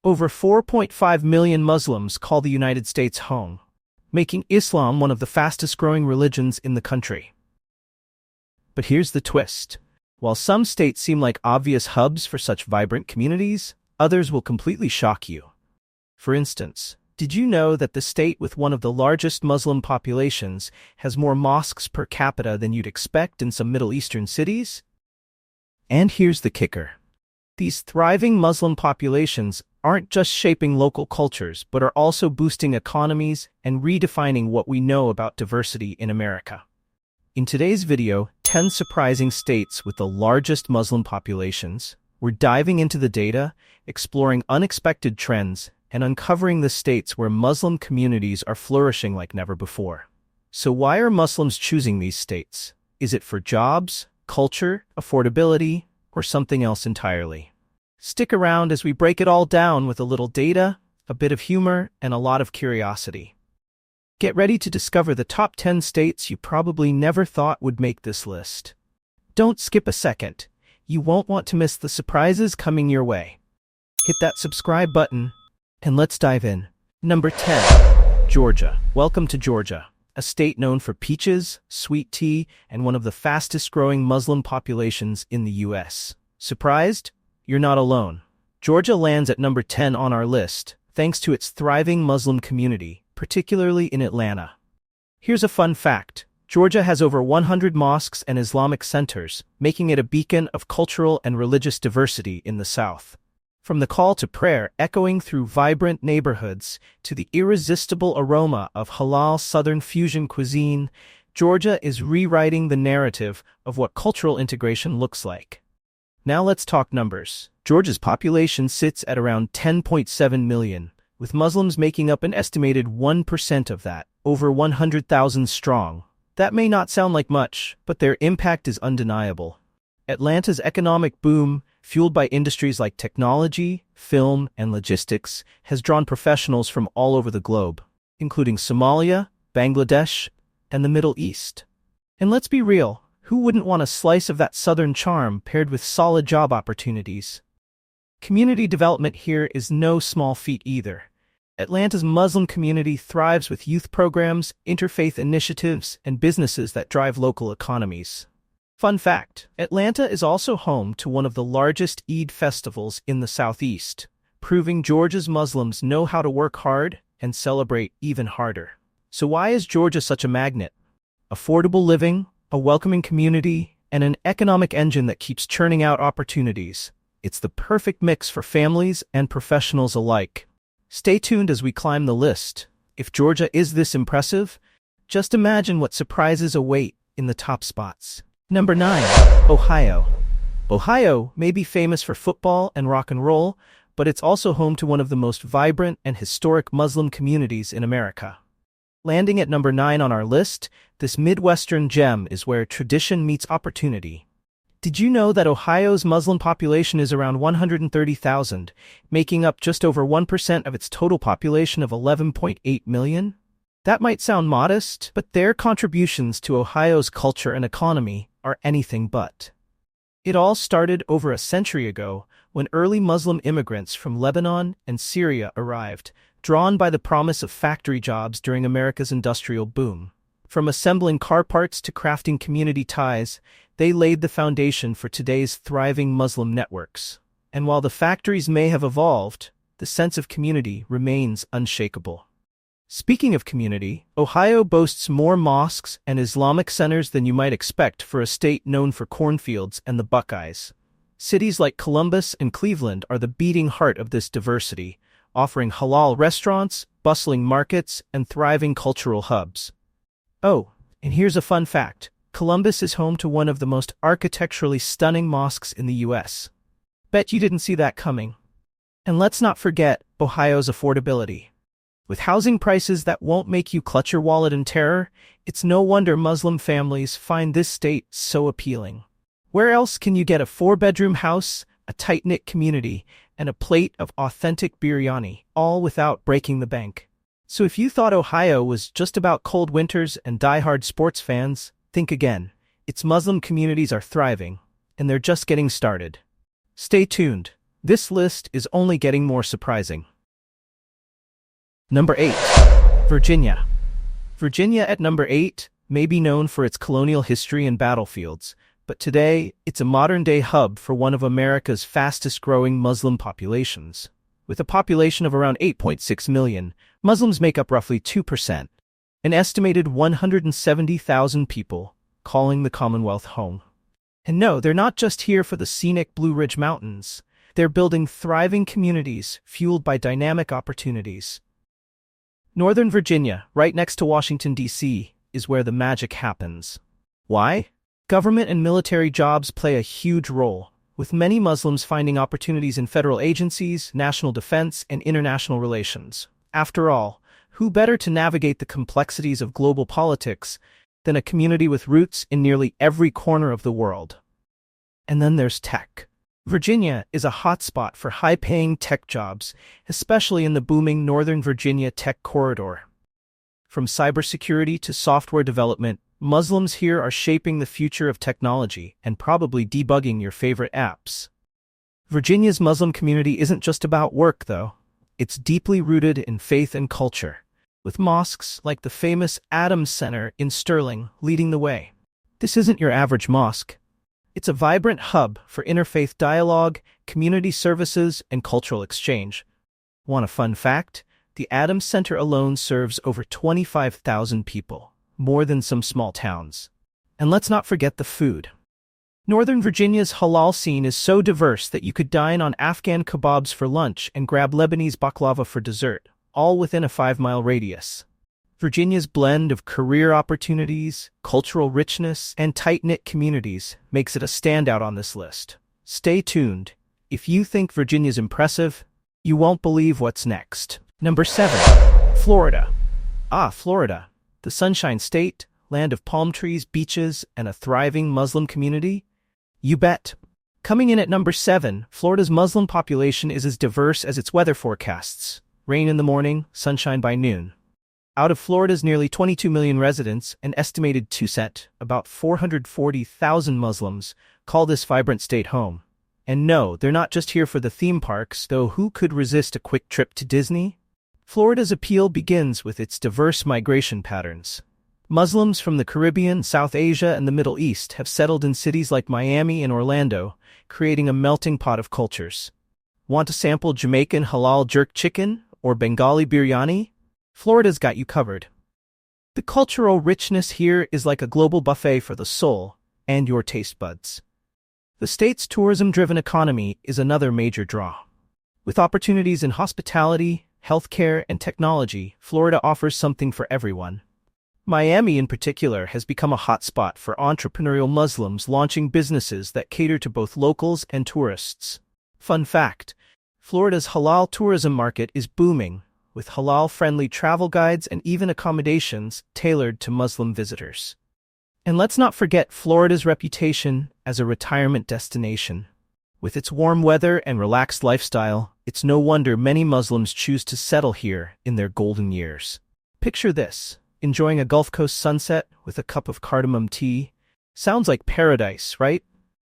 Over 4.5 million Muslims call the United States home, making Islam one of the fastest-growing religions in the country. But here's the twist. While some states seem like obvious hubs for such vibrant communities, others will completely shock you. For instance, did you know that the state with one of the largest Muslim populations has more mosques per capita than you'd expect in some Middle Eastern cities? And here's the kicker. These thriving Muslim populations aren't just shaping local cultures, but are also boosting economies and redefining what we know about diversity in America. In today's video, 10 surprising states with the largest Muslim populations, we're diving into the data, exploring unexpected trends, and uncovering the states where Muslim communities are flourishing like never before. So why are Muslims choosing these states? Is it for jobs, culture, affordability, or something else entirely? Stick around as we break it all down with a little data, a bit of humor, and a lot of curiosity. Get ready to discover the top 10 states you probably never thought would make this list. Don't skip a second. You won't want to miss the surprises coming your way. Hit that subscribe button, and let's dive in. Number 10. Georgia. Welcome to Georgia, a state known for peaches, sweet tea, and one of the fastest-growing Muslim populations in the U.S. Surprised? You're not alone. Georgia lands at number 10 on our list, thanks to its thriving Muslim community, particularly in Atlanta. Here's a fun fact. Georgia has over 100 mosques and Islamic centers, making it a beacon of cultural and religious diversity in the South. From the call to prayer echoing through vibrant neighborhoods to the irresistible aroma of halal Southern fusion cuisine, Georgia is rewriting the narrative of what cultural integration looks like. Now let's talk numbers. Georgia's population sits at around 10.7 million, with Muslims making up an estimated 1% of that, over 100,000 strong. That may not sound like much, but their impact is undeniable. Atlanta's economic boom, fueled by industries like technology, film, and logistics, has drawn professionals from all over the globe, including Somalia, Bangladesh, and the Middle East. And let's be real, who wouldn't want a slice of that southern charm paired with solid job opportunities? Community development here is no small feat either. Atlanta's Muslim community thrives with youth programs, interfaith initiatives, and businesses that drive local economies. Fun fact, Atlanta is also home to one of the largest Eid festivals in the Southeast, proving Georgia's Muslims know how to work hard and celebrate even harder. So why is Georgia such a magnet? Affordable living, a welcoming community, and an economic engine that keeps churning out opportunities. It's the perfect mix for families and professionals alike. Stay tuned as we climb the list. If Georgia is this impressive, just imagine what surprises await in the top spots. Number 9. Ohio. Ohio may be famous for football and rock and roll, but it's also home to one of the most vibrant and historic Muslim communities in America. Landing at number 9 on our list, this Midwestern gem is where tradition meets opportunity. Did you know that Ohio's Muslim population is around 130,000, making up just over 1% of its total population of 11.8 million? That might sound modest, but their contributions to Ohio's culture and economy are anything but. It all started over a century ago when early Muslim immigrants from Lebanon and Syria arrived, drawn by the promise of factory jobs during America's industrial boom. From assembling car parts to crafting community ties, they laid the foundation for today's thriving Muslim networks. And while the factories may have evolved, the sense of community remains unshakable. Speaking of community, Ohio boasts more mosques and Islamic centers than you might expect for a state known for cornfields and the Buckeyes. Cities like Columbus and Cleveland are the beating heart of this diversity, offering halal restaurants, bustling markets, and thriving cultural hubs. Oh, and here's a fun fact. Columbus is home to one of the most architecturally stunning mosques in the U.S. Bet you didn't see that coming. And let's not forget Ohio's affordability. With housing prices that won't make you clutch your wallet in terror, it's no wonder Muslim families find this state so appealing. Where else can you get a 4-bedroom house, a tight-knit community, and a plate of authentic biryani, all without breaking the bank? So if you thought Ohio was just about cold winters and die-hard sports fans, think again. Its Muslim communities are thriving, and they're just getting started. Stay tuned. This list is only getting more surprising. Number 8. Virginia. Virginia at number 8 may be known for its colonial history and battlefields, but today it's a modern-day hub for one of America's fastest-growing Muslim populations. With a population of around 8.6 million, Muslims make up roughly 2%, an estimated 170,000 people, calling the Commonwealth home. And no, they're not just here for the scenic Blue Ridge Mountains. They're building thriving communities fueled by dynamic opportunities. Northern Virginia, right next to Washington, D.C., is where the magic happens. Why? Government and military jobs play a huge role, with many Muslims finding opportunities in federal agencies, national defense, and international relations. After all, who better to navigate the complexities of global politics than a community with roots in nearly every corner of the world? And then there's tech. Virginia is a hotspot for high-paying tech jobs, especially in the booming Northern Virginia tech corridor. From cybersecurity to software development, Muslims here are shaping the future of technology and probably debugging your favorite apps. Virginia's Muslim community isn't just about work, though. It's deeply rooted in faith and culture, with mosques like the famous Adams Center in Sterling leading the way. This isn't your average mosque. It's a vibrant hub for interfaith dialogue, community services, and cultural exchange. Want a fun fact? The Adams Center alone serves over 25,000 people, more than some small towns. And let's not forget the food. Northern Virginia's halal scene is so diverse that you could dine on Afghan kebabs for lunch and grab Lebanese baklava for dessert, all within a 5-mile radius. Virginia's blend of career opportunities, cultural richness, and tight-knit communities makes it a standout on this list. Stay tuned. If you think Virginia's impressive, you won't believe what's next. Number 7. Florida. Florida, the Sunshine State, land of palm trees, beaches, and a thriving Muslim community? You bet. Coming in at number 7, Florida's Muslim population is as diverse as its weather forecasts. Rain in the morning, sunshine by noon. Out of Florida's nearly 22 million residents, an estimated 2%, about 440,000 Muslims, call this vibrant state home. And no, they're not just here for the theme parks, though who could resist a quick trip to Disney? Florida's appeal begins with its diverse migration patterns. Muslims from the Caribbean, South Asia, and the Middle East have settled in cities like Miami and Orlando, creating a melting pot of cultures. Want to sample Jamaican halal jerk chicken or Bengali biryani? Florida's got you covered. The cultural richness here is like a global buffet for the soul and your taste buds. The state's tourism-driven economy is another major draw. With opportunities in hospitality, healthcare, and technology, Florida offers something for everyone. Miami, in particular, has become a hotspot for entrepreneurial Muslims launching businesses that cater to both locals and tourists. Fun fact: Florida's halal tourism market is booming, with halal-friendly travel guides and even accommodations tailored to Muslim visitors. And let's not forget Florida's reputation as a retirement destination. With its warm weather and relaxed lifestyle, it's no wonder many Muslims choose to settle here in their golden years. Picture this: enjoying a Gulf Coast sunset with a cup of cardamom tea. Sounds like paradise, right?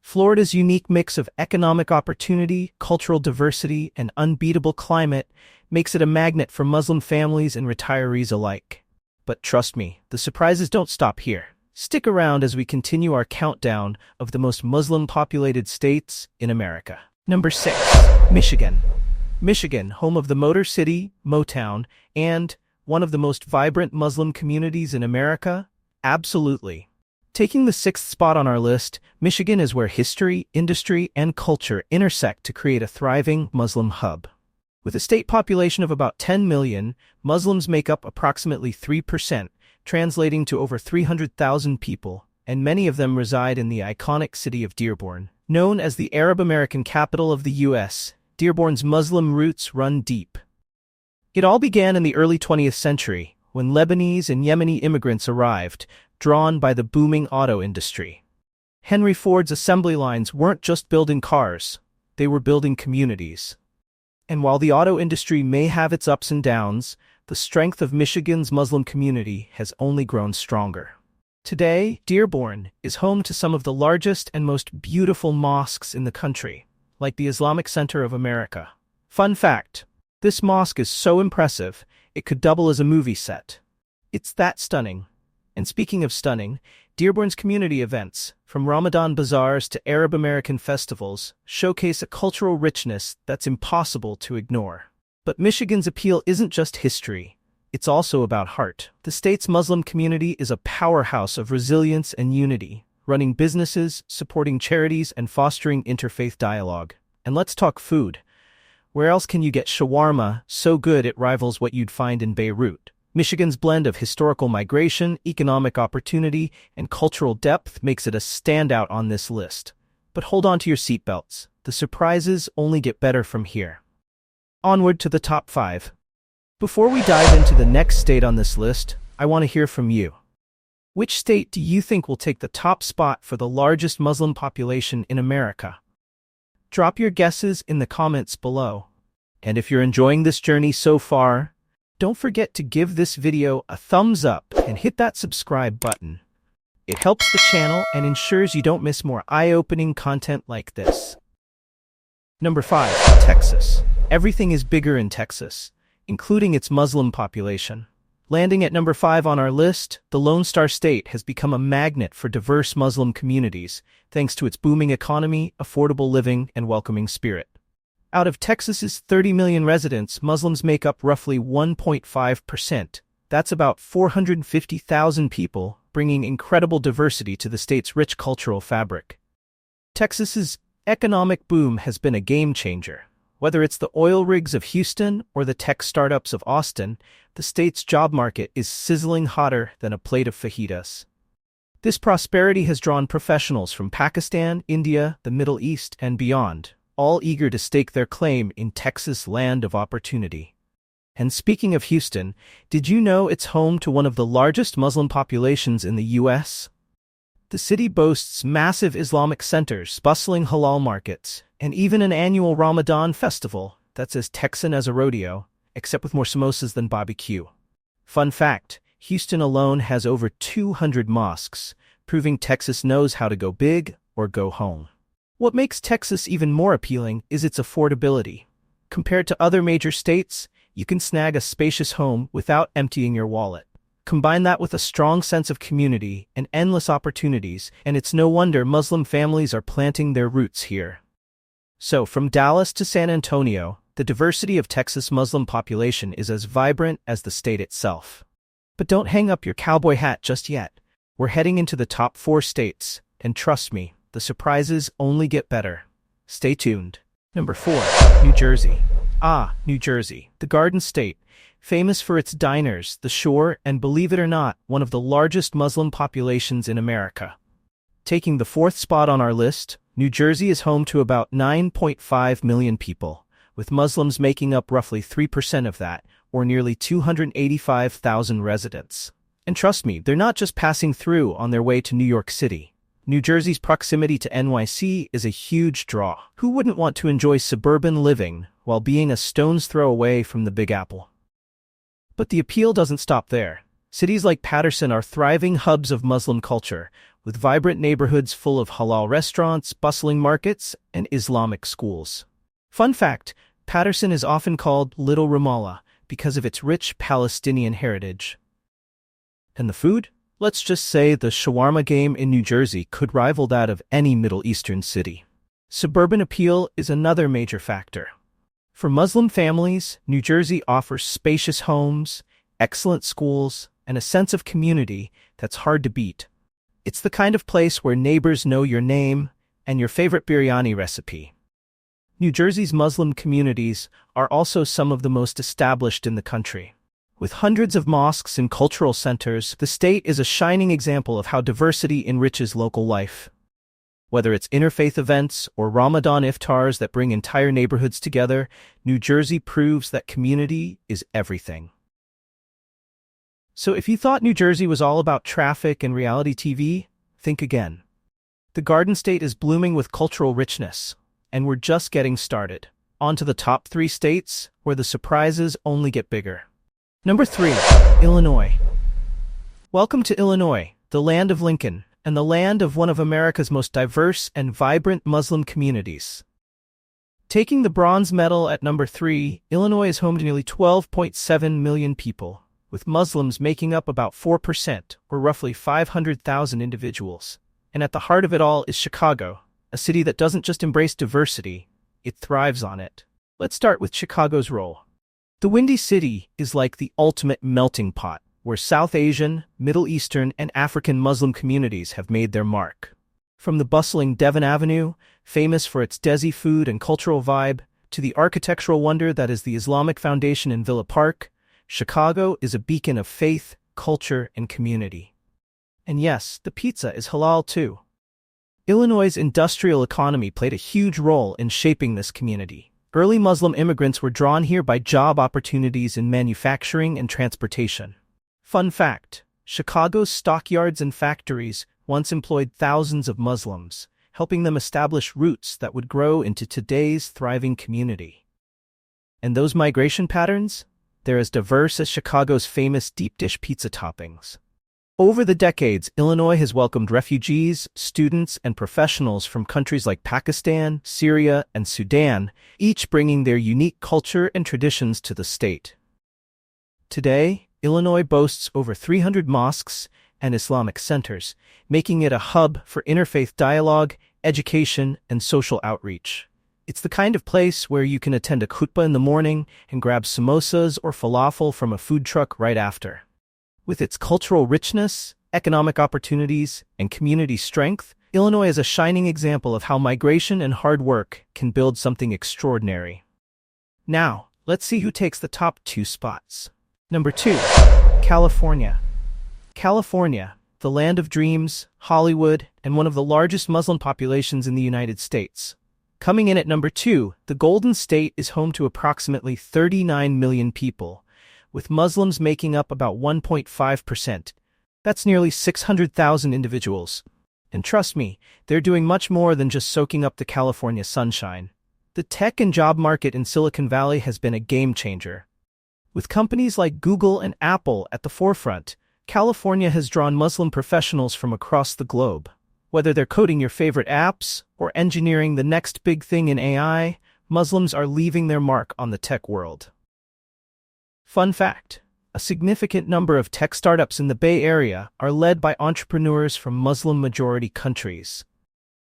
Florida's unique mix of economic opportunity, cultural diversity, and unbeatable climate makes it a magnet for Muslim families and retirees alike. But trust me, the surprises don't stop here. Stick around as we continue our countdown of the most Muslim-populated states in America. Number 6. Michigan. Michigan, home of the Motor City, Motown, and one of the most vibrant Muslim communities in America? Absolutely. Taking the 6th spot on our list, Michigan is where history, industry, and culture intersect to create a thriving Muslim hub. With a state population of about 10 million, Muslims make up approximately 3%, translating to over 300,000 people, and many of them reside in the iconic city of Dearborn. Known as the Arab American capital of the U.S., Dearborn's Muslim roots run deep. It all began in the early 20th century, when Lebanese and Yemeni immigrants arrived, drawn by the booming auto industry. Henry Ford's assembly lines weren't just building cars, they were building communities. And while the auto industry may have its ups and downs, the strength of Michigan's Muslim community has only grown stronger. Today, Dearborn is home to some of the largest and most beautiful mosques in the country. like the Islamic Center of America. Fun fact: this mosque is so impressive, it could double as a movie set. It's that stunning. And speaking of stunning, Dearborn's community events, from Ramadan bazaars to Arab American festivals, showcase a cultural richness that's impossible to ignore. But Michigan's appeal isn't just history. It's also about heart. The state's Muslim community is a powerhouse of resilience and unity, running businesses, supporting charities, and fostering interfaith dialogue. And let's talk food. Where else can you get shawarma so good it rivals what you'd find in Beirut? Michigan's blend of historical migration, economic opportunity, and cultural depth makes it a standout on this list. But hold on to your seatbelts. The surprises only get better from here. Onward to the top 5. Before we dive into the next state on this list, I want to hear from you. Which state do you think will take the top spot for the largest Muslim population in America? Drop your guesses in the comments below. And if you're enjoying this journey so far, don't forget to give this video a thumbs up and hit that subscribe button. It helps the channel and ensures you don't miss more eye-opening content like this. Number 5. Texas. Everything is bigger in Texas, including its Muslim population. Landing at number 5 on our list, the Lone Star State has become a magnet for diverse Muslim communities, thanks to its booming economy, affordable living, and welcoming spirit. Out of Texas's 30 million residents, Muslims make up roughly 1.5%. That's about 450,000 people, bringing incredible diversity to the state's rich cultural fabric. Texas's economic boom has been a game changer. Whether it's the oil rigs of Houston or the tech startups of Austin, the state's job market is sizzling hotter than a plate of fajitas. This prosperity has drawn professionals from Pakistan, India, the Middle East, and beyond, all eager to stake their claim in Texas' land of opportunity. And speaking of Houston, did you know it's home to one of the largest Muslim populations in the U.S.? The city boasts massive Islamic centers, bustling halal markets, and even an annual Ramadan festival that's as Texan as a rodeo, except with more samosas than barbecue. Fun fact: Houston alone has over 200 mosques, proving Texas knows how to go big or go home. What makes Texas even more appealing is its affordability. Compared to other major states, you can snag a spacious home without emptying your wallet. Combine that with a strong sense of community and endless opportunities, and it's no wonder Muslim families are planting their roots here. So, from Dallas to San Antonio, the diversity of Texas' Muslim population is as vibrant as the state itself. But don't hang up your cowboy hat just yet. We're heading into the top 4 states, and trust me, the surprises only get better. Stay tuned. Number 4. New Jersey. New Jersey, the Garden State, famous for its diners, the shore, and believe it or not, one of the largest Muslim populations in America. Taking the 4th spot on our list, New Jersey is home to about 9.5 million people, with Muslims making up roughly 3% of that, or nearly 285,000 residents. And trust me, they're not just passing through on their way to New York City. New Jersey's proximity to NYC is a huge draw. Who wouldn't want to enjoy suburban living while being a stone's throw away from the Big Apple? But the appeal doesn't stop there. Cities like Paterson are thriving hubs of Muslim culture, with vibrant neighborhoods full of halal restaurants, bustling markets, and Islamic schools. Fun fact: Paterson is often called Little Ramallah because of its rich Palestinian heritage. And the food? Let's just say the shawarma game in New Jersey could rival that of any Middle Eastern city. Suburban appeal is another major factor. For Muslim families, New Jersey offers spacious homes, excellent schools, and a sense of community that's hard to beat. It's the kind of place where neighbors know your name and your favorite biryani recipe. New Jersey's Muslim communities are also some of the most established in the country. With hundreds of mosques and cultural centers, the state is a shining example of how diversity enriches local life. Whether it's interfaith events or Ramadan iftars that bring entire neighborhoods together, New Jersey proves that community is everything. So if you thought New Jersey was all about traffic and reality TV, think again. The Garden State is blooming with cultural richness, and we're just getting started. On to the top 3 states, where the surprises only get bigger. Number 3. Illinois. Welcome to Illinois, the land of Lincoln, and the land of one of America's most diverse and vibrant Muslim communities. Taking the bronze medal at number 3, Illinois is home to nearly 12.7 million people, with Muslims making up about 4%, or roughly 500,000 individuals. And at the heart of it all is Chicago, a city that doesn't just embrace diversity, it thrives on it. Let's start with Chicago's role. The Windy City is like the ultimate melting pot, where South Asian, Middle Eastern, and African Muslim communities have made their mark. From the bustling Devon Avenue, famous for its Desi food and cultural vibe, to the architectural wonder that is the Islamic Foundation in Villa Park, Chicago is a beacon of faith, culture, and community. And yes, the pizza is halal too. Illinois' industrial economy played a huge role in shaping this community. Early Muslim immigrants were drawn here by job opportunities in manufacturing and transportation. Fun fact, Chicago's stockyards and factories once employed thousands of Muslims, helping them establish roots that would grow into today's thriving community. And those migration patterns? They're as diverse as Chicago's famous deep dish pizza toppings. Over the decades, Illinois has welcomed refugees, students, and professionals from countries like Pakistan, Syria, and Sudan, each bringing their unique culture and traditions to the state. Today, Illinois boasts over 300 mosques and Islamic centers, making it a hub for interfaith dialogue, education, and social outreach. It's the kind of place where you can attend a khutbah in the morning and grab samosas or falafel from a food truck right after. With its cultural richness, economic opportunities, and community strength, Illinois is a shining example of how migration and hard work can build something extraordinary. Now, let's see who takes the top 2 spots. Number 2, California. California, the land of dreams, Hollywood, and one of the largest Muslim populations in the United States. Coming in at number 2, the Golden State is home to approximately 39 million people, with Muslims making up about 1.5%. That's nearly 600,000 individuals. And trust me, they're doing much more than just soaking up the California sunshine. The tech and job market in Silicon Valley has been a game changer. With companies like Google and Apple at the forefront, California has drawn Muslim professionals from across the globe. Whether they're coding your favorite apps or engineering the next big thing in AI, Muslims are leaving their mark on the tech world. Fun fact, a significant number of tech startups in the Bay Area are led by entrepreneurs from Muslim-majority countries.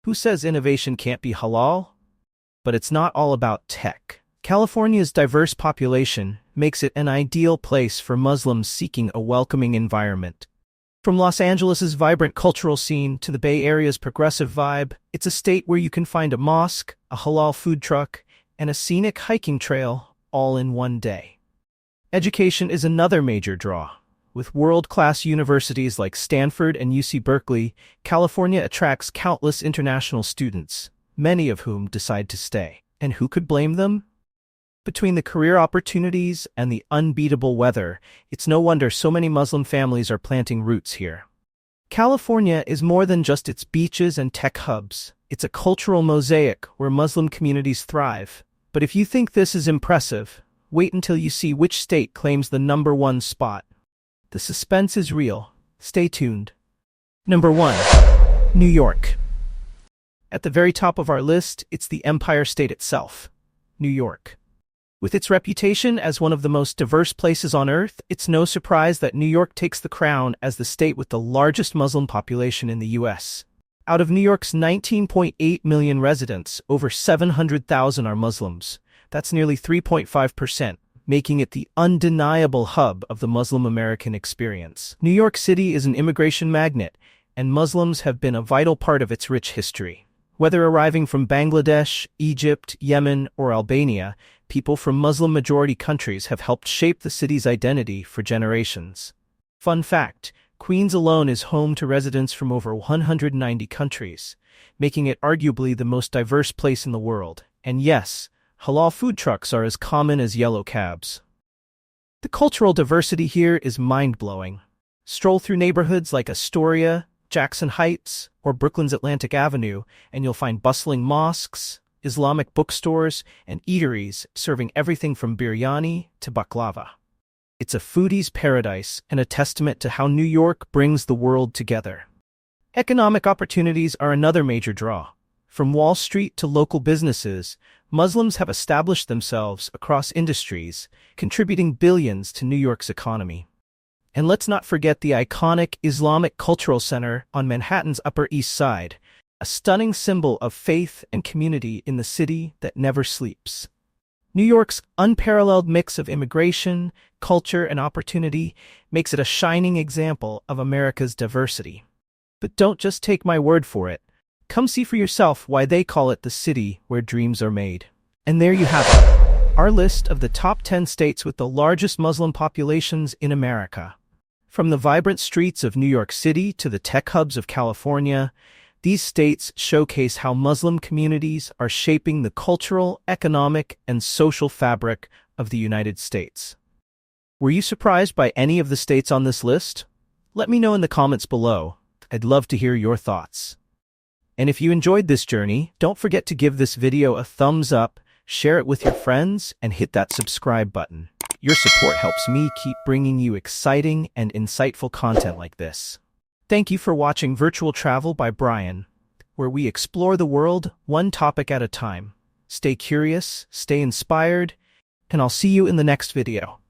Who says innovation can't be halal? But it's not all about tech. California's diverse population makes it an ideal place for Muslims seeking a welcoming environment. From Los Angeles' vibrant cultural scene to the Bay Area's progressive vibe, it's a state where you can find a mosque, a halal food truck, and a scenic hiking trail, all in one day. Education is another major draw. With world-class universities like Stanford and UC Berkeley, California attracts countless international students, many of whom decide to stay. And who could blame them? Between the career opportunities and the unbeatable weather, it's no wonder so many Muslim families are planting roots here. California is more than just its beaches and tech hubs. It's a cultural mosaic where Muslim communities thrive. But if you think this is impressive, wait until you see which state claims the number 1 spot. The suspense is real. Stay tuned. Number 1. New York. At the very top of our list, it's the Empire State itself, New York. With its reputation as one of the most diverse places on Earth, it's no surprise that New York takes the crown as the state with the largest Muslim population in the U.S. Out of New York's 19.8 million residents, over 700,000 are Muslims. That's nearly 3.5%, making it the undeniable hub of the Muslim American experience. New York City is an immigration magnet, and Muslims have been a vital part of its rich history. Whether arriving from Bangladesh, Egypt, Yemen, or Albania, people from Muslim-majority countries have helped shape the city's identity for generations. Fun fact, Queens alone is home to residents from over 190 countries, making it arguably the most diverse place in the world. And yes, halal food trucks are as common as yellow cabs. The cultural diversity here is mind-blowing. Stroll through neighborhoods like Astoria, Jackson Heights, or Brooklyn's Atlantic Avenue, and you'll find bustling mosques, Islamic bookstores, and eateries serving everything from biryani to baklava. It's a foodie's paradise and a testament to how New York brings the world together. Economic opportunities are another major draw. From Wall Street to local businesses, Muslims have established themselves across industries, contributing billions to New York's economy. And let's not forget the iconic Islamic Cultural Center on Manhattan's Upper East Side, a stunning symbol of faith and community in the city that never sleeps. New York's unparalleled mix of immigration, culture, and opportunity makes it a shining example of America's diversity. But don't just take my word for it. Come see for yourself why they call it the city where dreams are made. And there you have it, our list of the top 10 states with the largest Muslim populations in America. From the vibrant streets of New York City to the tech hubs of California, these states showcase how Muslim communities are shaping the cultural, economic, and social fabric of the United States. Were you surprised by any of the states on this list? Let me know in the comments below. I'd love to hear your thoughts. And if you enjoyed this journey, don't forget to give this video a thumbs up, share it with your friends, and hit that subscribe button. Your support helps me keep bringing you exciting and insightful content like this. Thank you for watching Virtual Travel by Brian, where we explore the world one topic at a time. Stay curious, stay inspired, and I'll see you in the next video.